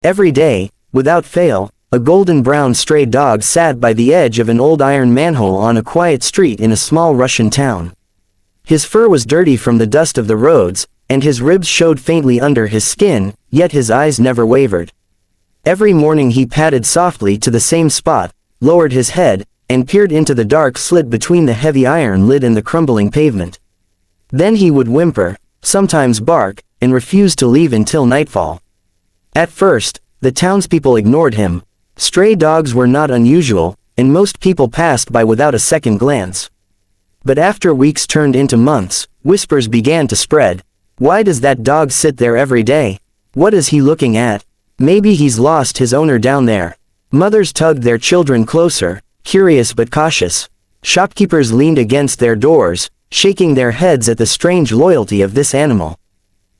Every day, without fail, a golden-brown stray dog sat by the edge of an old iron manhole on a quiet street in a small Russian town. His fur was dirty from the dust of the roads, and his ribs showed faintly under his skin, yet his eyes never wavered. Every morning he padded softly to the same spot, lowered his head, and peered into the dark slit between the heavy iron lid and the crumbling pavement. Then he would whimper, sometimes bark, and refuse to leave until nightfall. At first, the townspeople ignored him. Stray dogs were not unusual, and most people passed by without a second glance. But after weeks turned into months, whispers began to spread. Why does that dog sit there every day? What is he looking at? Maybe he's lost his owner down there. Mothers tugged their children closer, curious but cautious. Shopkeepers leaned against their doors, shaking their heads at the strange loyalty of this animal.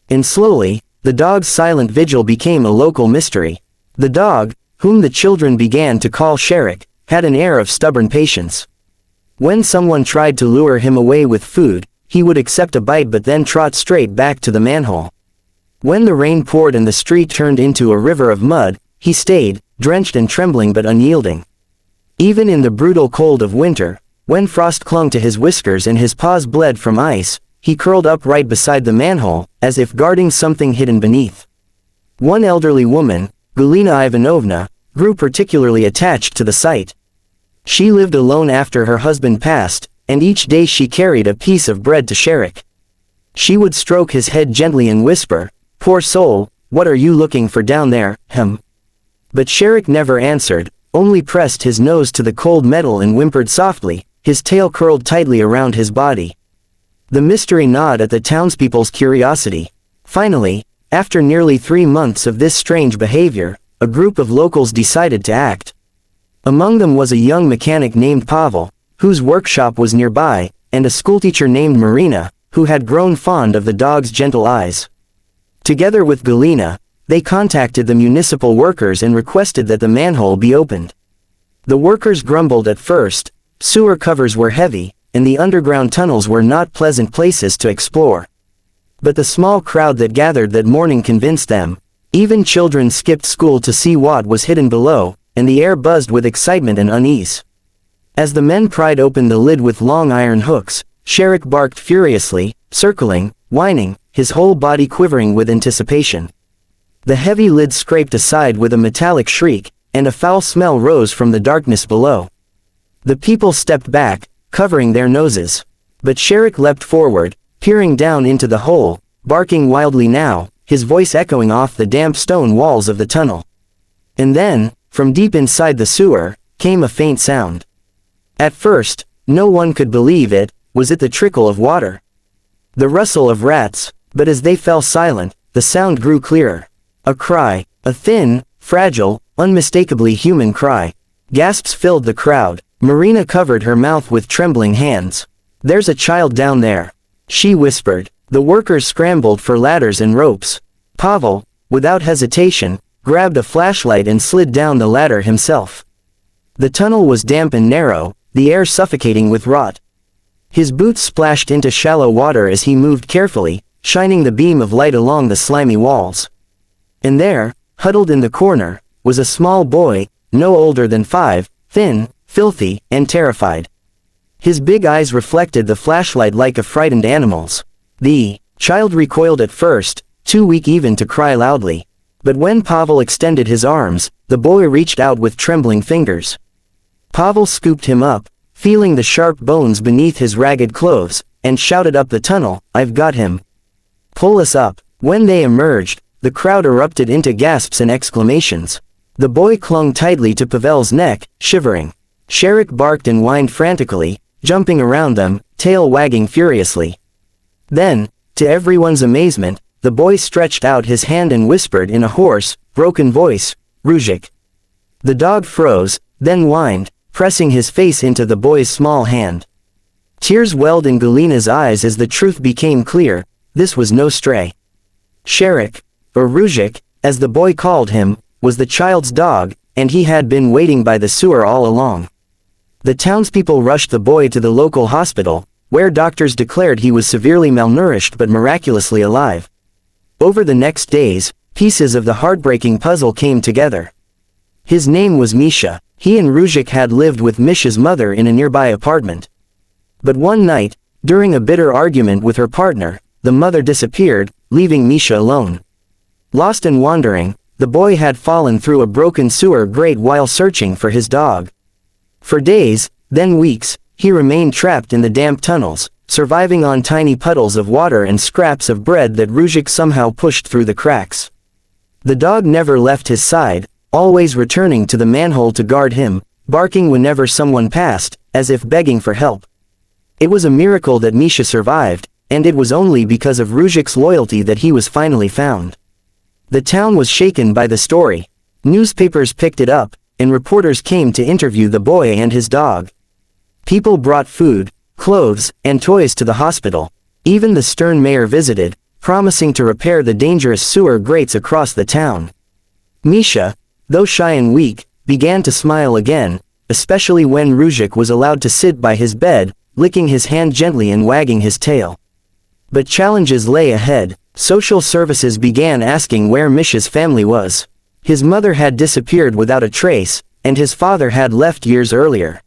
And slowly, the dog's silent vigil became a local mystery. The dog, whom the children began to call Sherik, had an air of stubborn patience. When someone tried to lure him away with food, he would accept a bite but then trot straight back to the manhole. When the rain poured and the street turned into a river of mud, he stayed, drenched and trembling but unyielding. Even in the brutal cold of winter, when frost clung to his whiskers and his paws bled from ice, he curled up right beside the manhole, as if guarding something hidden beneath. One elderly woman, Galina Ivanovna, grew particularly attached to the sight. She lived alone after her husband passed, and each day she carried a piece of bread to Sherik. She would stroke his head gently and whisper, "Poor soul, what are you looking for down there, hum?" But Sherik never answered, only pressed his nose to the cold metal and whimpered softly, his tail curled tightly around his body. The mystery gnawed at the townspeople's curiosity. Finally, after nearly 3 months of this strange behavior, a group of locals decided to act. Among them was a young mechanic named Pavel, whose workshop was nearby, and a schoolteacher named Marina, who had grown fond of the dog's gentle eyes. Together with Galina, they contacted the municipal workers and requested that the manhole be opened. The workers grumbled at first. Sewer covers were heavy, and the underground tunnels were not pleasant places to explore. But the small crowd that gathered that morning convinced them. Even children skipped school to see what was hidden below, and the air buzzed with excitement and unease. As the men pried open the lid with long iron hooks, Sherik barked furiously, circling, whining, his whole body quivering with anticipation. The heavy lid scraped aside with a metallic shriek, and a foul smell rose from the darkness below. The people stepped back, covering their noses. But Sherik leapt forward, peering down into the hole, barking wildly now, his voice echoing off the damp stone walls of the tunnel. And then, from deep inside the sewer, came a faint sound. At first, no one could believe it. Was it the trickle of water? The rustle of rats? But as they fell silent, the sound grew clearer. A cry, a thin, fragile, unmistakably human cry. Gasps filled the crowd. Marina covered her mouth with trembling hands. "There's a child down there," she whispered. The workers scrambled for ladders and ropes. Pavel, without hesitation, grabbed a flashlight and slid down the ladder himself. The tunnel was damp and narrow, the air suffocating with rot. His boots splashed into shallow water as he moved carefully, shining the beam of light along the slimy walls. And there, huddled in the corner, was a small boy, no older than 5, thin, filthy, and terrified. His big eyes reflected the flashlight like a frightened animal's. The child recoiled at first, too weak even to cry loudly. But when Pavel extended his arms, the boy reached out with trembling fingers. Pavel scooped him up, feeling the sharp bones beneath his ragged clothes, and shouted up the tunnel, "I've got him. Pull us up." When they emerged, the crowd erupted into gasps and exclamations. The boy clung tightly to Pavel's neck, shivering. Sherik barked and whined frantically, jumping around them, tail wagging furiously. Then, to everyone's amazement, the boy stretched out his hand and whispered in a hoarse, broken voice, "Ruzhik." The dog froze, then whined, pressing his face into the boy's small hand. Tears welled in Galina's eyes as the truth became clear. This was no stray. Sherik, or Ruzhik, as the boy called him, was the child's dog, and he had been waiting by the sewer all along. The townspeople rushed the boy to the local hospital, where doctors declared he was severely malnourished but miraculously alive. Over the next days, Pieces of the heartbreaking puzzle came together. His name was Misha. He and Ruzhik had lived with Misha's mother in a nearby apartment. But one night, during a bitter argument with her partner, the mother disappeared, leaving Misha alone. Lost and wandering, the boy had fallen through a broken sewer grate while searching for his dog. For days, then weeks, he remained trapped in the damp tunnels, surviving on tiny puddles of water and scraps of bread that Ruzhik somehow pushed through the cracks. The dog never left his side, always returning to the manhole to guard him, barking whenever someone passed, as if begging for help. It was a miracle that Misha survived, and it was only because of Ruzhik's loyalty that he was finally found. The town was shaken by the story. Newspapers picked it up, and reporters came to interview the boy and his dog. People brought food, clothes, and toys to the hospital. Even the stern mayor visited, promising to repair the dangerous sewer grates across the town. Misha, though shy and weak, began to smile again, especially when Ruzhik was allowed to sit by his bed, licking his hand gently and wagging his tail. But challenges lay ahead. Social services began asking where Misha's family was. His mother had disappeared without a trace, and his father had left years earlier.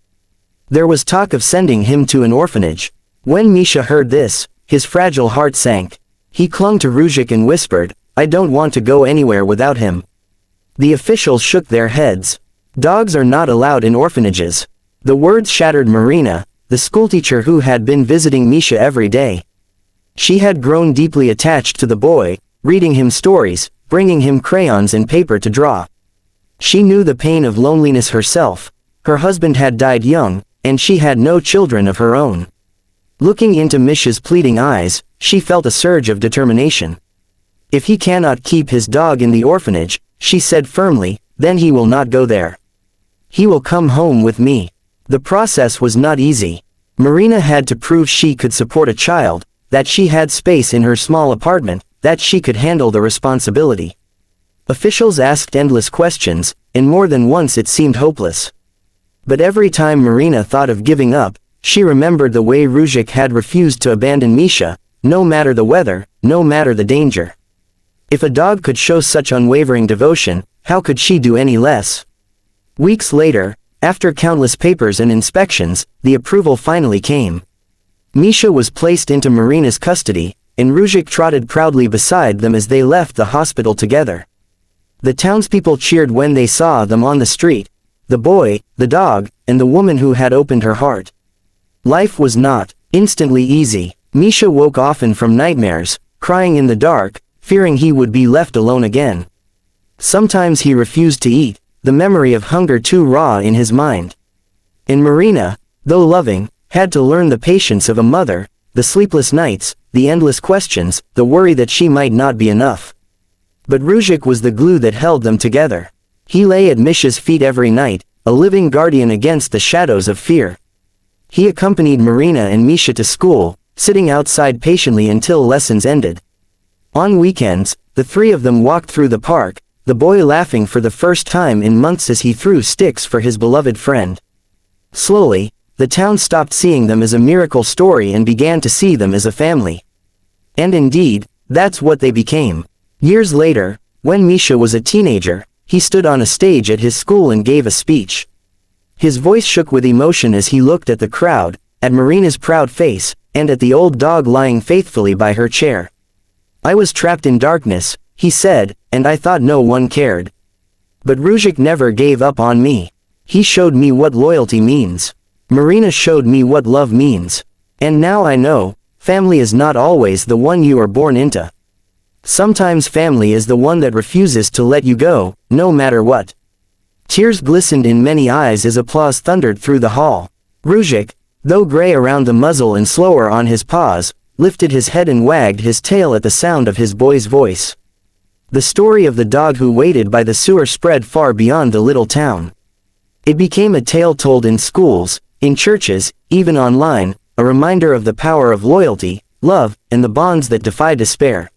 There was talk of sending him to an orphanage. When Misha heard this, his fragile heart sank. He clung to Ruzhik and whispered, "I don't want to go anywhere without him." The officials shook their heads. Dogs are not allowed in orphanages. The words shattered Marina, the schoolteacher who had been visiting Misha every day. She had grown deeply attached to the boy, reading him stories, bringing him crayons and paper to draw. She knew the pain of loneliness herself. Her husband had died young, and she had no children of her own. Looking into Misha's pleading eyes, she felt a surge of determination. "If he cannot keep his dog in the orphanage," she said firmly, "then he will not go there. He will come home with me." The process was not easy. Marina had to prove she could support a child, that she had space in her small apartment, that she could handle the responsibility. Officials asked endless questions, and more than once it seemed hopeless. But every time Marina thought of giving up, she remembered the way Ruzhik had refused to abandon Misha, no matter the weather, no matter the danger. If a dog could show such unwavering devotion, how could she do any less? Weeks later, after countless papers and inspections, the approval finally came. Misha was placed into Marina's custody, and Ruzhik trotted proudly beside them as they left the hospital together. The townspeople cheered when they saw them on the street, the boy, the dog, and the woman who had opened her heart. Life was not instantly easy. Misha woke often from nightmares, crying in the dark, fearing he would be left alone again. Sometimes he refused to eat, the memory of hunger too raw in his mind. And Marina, though loving, had to learn the patience of a mother, the sleepless nights, the endless questions, the worry that she might not be enough. But Ruzhik was the glue that held them together. He lay at Misha's feet every night, a living guardian against the shadows of fear. He accompanied Marina and Misha to school, sitting outside patiently until lessons ended. On weekends, the three of them walked through the park, the boy laughing for the first time in months as he threw sticks for his beloved friend. Slowly, the town stopped seeing them as a miracle story and began to see them as a family. And indeed, that's what they became. Years later, when Misha was a teenager, he stood on a stage at his school and gave a speech. His voice shook with emotion as he looked at the crowd, at Marina's proud face, and at the old dog lying faithfully by her chair. "I was trapped in darkness," he said, "and I thought no one cared. But Ruzhik never gave up on me. He showed me what loyalty means. Marina showed me what love means. And now I know, family is not always the one you are born into. Sometimes family is the one that refuses to let you go, no matter what." Tears glistened in many eyes as applause thundered through the hall. Ruzhik, though gray around the muzzle and slower on his paws, lifted his head and wagged his tail at the sound of his boy's voice. The story of the dog who waited by the sewer spread far beyond the little town. It became a tale told in schools, in churches, even online, a reminder of the power of loyalty, love, and the bonds that defy despair.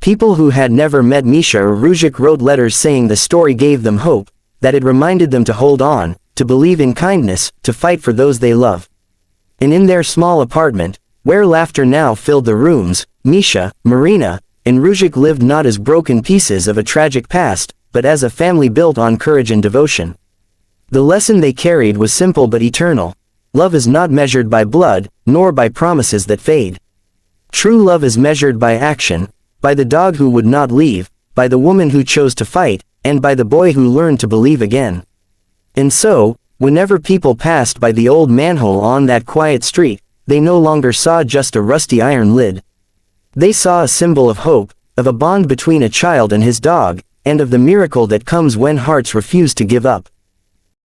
People who had never met Misha or Ruzhik wrote letters saying the story gave them hope, that it reminded them to hold on, to believe in kindness, to fight for those they love. And in their small apartment, where laughter now filled the rooms, Misha, Marina, and Ruzhik lived not as broken pieces of a tragic past, but as a family built on courage and devotion. The lesson they carried was simple but eternal. Love is not measured by blood, nor by promises that fade. True love is measured by action, by the dog who would not leave, by the woman who chose to fight, and by the boy who learned to believe again. And so, whenever people passed by the old manhole on that quiet street, they no longer saw just a rusty iron lid. They saw a symbol of hope, of a bond between a child and his dog, and of the miracle that comes when hearts refuse to give up.